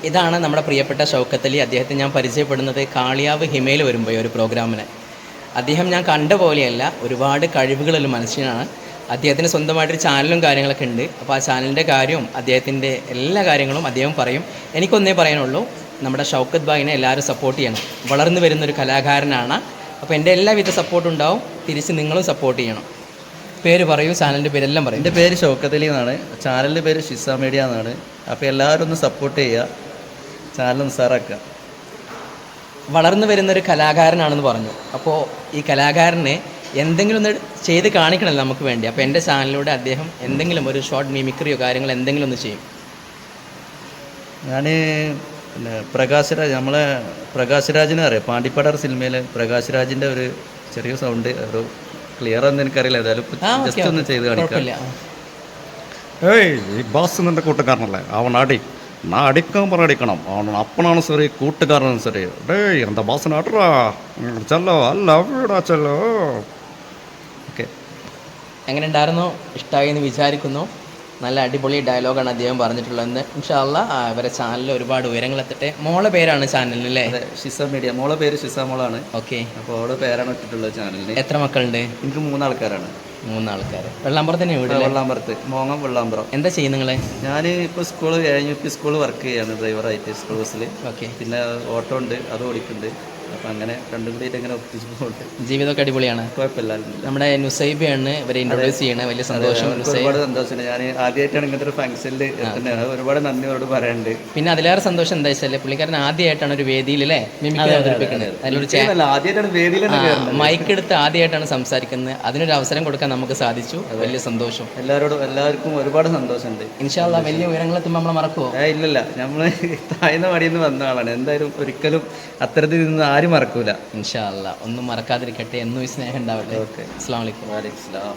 ഇതാണ് നമ്മുടെ പ്രിയപ്പെട്ട ഷൗക്കത്ത് അലി. അദ്ദേഹത്തെ ഞാൻ പരിചയപ്പെടുന്നത് കാളിയാവ് ഹിമയിൽ വരുമ്പോൾ ഒരു പ്രോഗ്രാമിന്. അദ്ദേഹം ഞാൻ കണ്ട പോലെയല്ല, ഒരുപാട് കഴിവുകളുള്ള മനുഷ്യനാണ്. അദ്ദേഹത്തിന് സ്വന്തമായിട്ടൊരു ചാനലും കാര്യങ്ങളൊക്കെ ഉണ്ട്. അപ്പോൾ ആ ചാനലിൻ്റെ കാര്യവും അദ്ദേഹത്തിൻ്റെ എല്ലാ കാര്യങ്ങളും അദ്ദേഹം പറയും. എനിക്കൊന്നേ പറയാനുള്ളൂ, നമ്മുടെ ഷൗക്കത്ത് ഭായിനെ എല്ലാവരും സപ്പോർട്ട് ചെയ്യണം. വളർന്നു വരുന്നൊരു കലാകാരനാണ്. അപ്പോൾ എൻ്റെ എല്ലാവിധ സപ്പോർട്ടും ഉണ്ടാവും. തിരിച്ച് നിങ്ങളും സപ്പോർട്ട് ചെയ്യണം. പേര് പറയൂ, ചാനലിൻ്റെ പേരെല്ലാം പറയും. എൻ്റെ പേര് ഷൗക്കത്ത് അലി എന്നാണ്, ചാനലിൻ്റെ പേര് ഷിസ മീഡിയ എന്നാണ്. അപ്പോൾ എല്ലാവരും ഒന്ന് സപ്പോർട്ട് ചെയ്യുക, ചാനലൊന്ന് സാറാക്കുക. വളർന്നു വരുന്നൊരു കലാകാരനാണെന്ന് പറഞ്ഞു. അപ്പോൾ ഈ കലാകാരനെ എന്തെങ്കിലും ഒന്ന് ചെയ്ത് കാണിക്കണമല്ലോ നമുക്ക് വേണ്ടി. അപ്പോൾ എൻ്റെ ചാനലിലൂടെ അദ്ദേഹം എന്തെങ്കിലും ഒരു ഷോർട്ട് മിമിക്രിയോ കാര്യങ്ങൾ എന്തെങ്കിലും ഒന്ന് ചെയ്യും. ഞാൻ പിന്നെ നമ്മളെ പ്രകാശ് അറിയാം, പാണ്ടിപ്പടർ സിനിമയിൽ പ്രകാശ് രാജിൻ്റെ ഒരു ചെറിയ സൗണ്ട്, ഒരു ക്ലിയർ ഒന്നും എനിക്കറിയില്ല, ഏതായാലും ജസ്റ്റ് ഒന്ന് ചെയ്ത് കാണിക്കാം. ഏയ് ഈ ബാസ് നിൻ്റെ കൂട്ടുകാരനല്ലേ, അവൻ അടിക്കാൻ പറഞ്ഞടിക്കണം, അവൻ അപ്പനാണ് ശരി, കൂട്ടുകാരനാണ് ശരി. ഡേയ് എന്താ ബാസിന് അടറാ ചെല്ലോ, അല്ല വീടാ ചെല്ലോ. ഓക്കെ, എങ്ങനെ ഉണ്ടായിരുന്നോ? ഇഷ്ടമായി എന്ന് വിചാരിക്കുന്നു. നല്ല അടിപൊളി ഡയലോഗാണ് അദ്ദേഹം പറഞ്ഞിട്ടുള്ളത്. ഇൻഷാ അല്ലാഹ് ഇവരെ ചാനലിൽ ഒരുപാട് ഉയരങ്ങളെത്തട്ടെ. മോളെ പേരാണ് ചാനലിൽ അല്ലേ? ഷിസ മീഡിയ. മോളെ പേര് ഷിസ മോളാണ്. ഓക്കെ, അപ്പോൾ അവളുടെ പേരാണ് ഇട്ടിട്ടുള്ളത് ചാനലിന്. എത്ര മക്കളുണ്ട്? എനിക്ക് 3 ആൾക്കാരാണ്. 3 ആൾക്കാർ. വെള്ളാമ്പുറത്ത് തന്നെ വീട്? വെള്ളാമ്പുറത്ത്, മോങ്ങം വെള്ളാമ്പുറം. എന്താ ചെയ്യുന്നത് നിങ്ങൾ? ഞാൻ ഇപ്പോൾ UP സ്കൂൾ വർക്ക് ചെയ്യാണ്, ഡ്രൈവറായിട്ട് സ്കൂൾ ബസ്സിൽ. ഓക്കെ, പിന്നെ ഓട്ടോ ഉണ്ട്, അത് ഓടിക്കുന്നുണ്ട്. അപ്പം അങ്ങനെ രണ്ടും കൂടിയിട്ട് അങ്ങനെ ഒപ്പിച്ച് പോകുന്നുണ്ട്. ജീവിതമൊക്കെ അടിപൊളിയാണ്, കുഴപ്പമില്ല. നമ്മുടെ നുസൈബയാണ് ഇവരെ ഇൻട്രൊഡ്യൂസ് ചെയ്യണേ, വലിയ സന്തോഷം. ഒരുപാട് സന്തോഷമുണ്ട്. ഞാൻ ആദ്യമായിട്ടാണ് ഇങ്ങനത്തെ ഒരു ഫംഗ്ഷനിൽ എത്തുന്നത്, ഒരുപാട് നന്ദി അവരോട് പറയാനുണ്ട്. പിന്നെ അതിലേറെ സന്തോഷം എന്താ വെച്ചാൽ പുള്ളിക്കാരൻ ആദ്യമായിട്ടാണ് ഒരു വേദിയിൽ അല്ലേ അവതരിപ്പിക്കുന്നത്. ആദ്യമായിട്ടാണ് വേദിയിൽ മൈക്ക് എടുത്ത് ആദ്യമായിട്ടാണ് സംസാരിക്കുന്നത്. അതിനൊരു അവസരം കൊടുക്കാൻ നമുക്ക് സാധിച്ചു, വലിയ സന്തോഷം. എല്ലാവർക്കും ഒരുപാട് സന്തോഷമുണ്ട്. ഇൻഷാ അല്ലാഹ് വലിയ ഉയരങ്ങളെത്തുമ്പോൾ നമ്മൾ മറക്കുമോ? ഇല്ലല്ല, നമ്മൾ താഴ്ന്ന വടിയിൽ നിന്ന് വന്ന ആളാണ്. എന്തായാലും ഒരിക്കലും അത്തരത്തിൽ നിന്ന് ആരും മറക്കൂല. ഇൻഷാ അല്ലാഹ് ഒന്നും മറക്കാതിരിക്കട്ടെ, എന്നും ഈ സ്നേഹം ഉണ്ടാവട്ടെ. ഓക്കെ, അസ്സലാമു അലൈക്കും. വലൈക്കും സലാം.